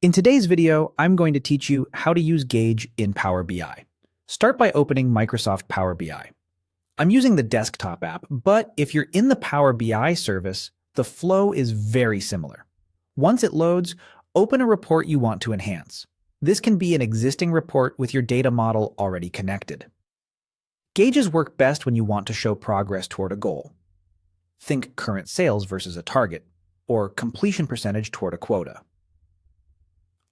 In today's video, I'm going to teach you how to use Gauge in Power BI. Start by opening Microsoft Power BI. I'm using the desktop app, but if you're in the Power BI service, the flow is very similar. Once it loads, open a report you want to enhance. This can be an existing report with your data model already connected. Gauges work best when you want to show progress toward a goal. Think current sales versus a target, or completion percentage toward a quota.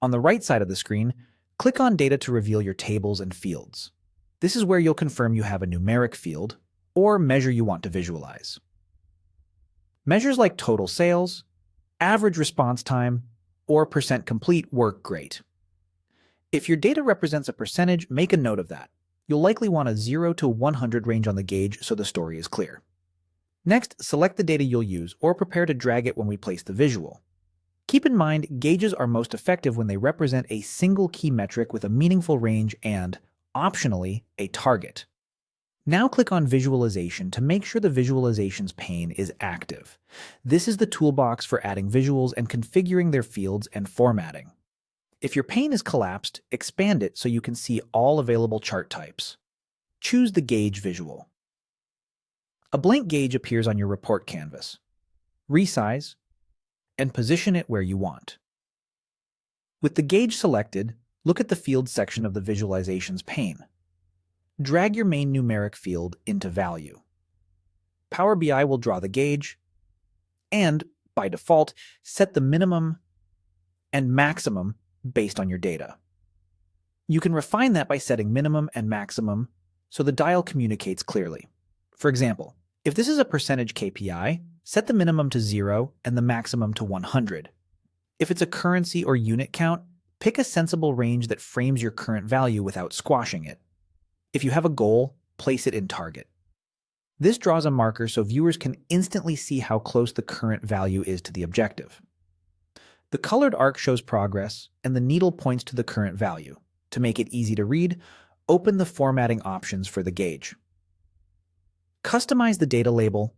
On the right side of the screen, click on Data to reveal your tables and fields. This is where you'll confirm you have a numeric field or measure you want to visualize. Measures like total sales, average response time, or percent complete work great. If your data represents a percentage, make a note of that. You'll likely want a 0 to 100 range on the gauge so the story is clear. Next, select the data you'll use or prepare to drag it when we place the visual. Keep in mind, gauges are most effective when they represent a single key metric with a meaningful range and, optionally, a target. Now click on Visualization to make sure the Visualizations pane is active. This is the toolbox for adding visuals and configuring their fields and formatting. If your pane is collapsed, expand it so you can see all available chart types. Choose the Gauge visual. A blank gauge appears on your report canvas. Resize and position it where you want. With the gauge selected, look at the Fields section of the Visualizations pane. Drag your main numeric field into Value. Power BI will draw the gauge and, by default, set the minimum and maximum based on your data. You can refine that by setting minimum and maximum so the dial communicates clearly. For example, if this is a percentage KPI, set the minimum to 0 and the maximum to 100. If it's a currency or unit count, pick a sensible range that frames your current value without squashing it. If you have a goal, place it in target. This draws a marker so viewers can instantly see how close the current value is to the objective. The colored arc shows progress, and the needle points to the current value. To make it easy to read, open the formatting options for the gauge. Customize the data label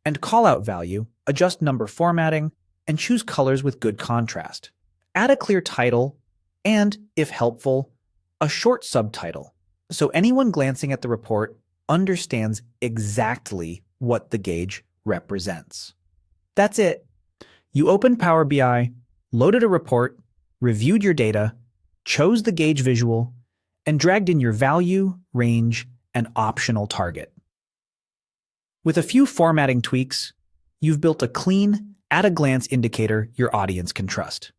and callout value, adjust number formatting, and choose colors with good contrast. Add a clear title and, if helpful, a short subtitle, so anyone glancing at the report understands exactly what the gauge represents. That's it. You opened Power BI, loaded a report, reviewed your data, chose the gauge visual, and dragged in your value, range, and optional target. With a few formatting tweaks, you've built a clean, at-a-glance indicator your audience can trust.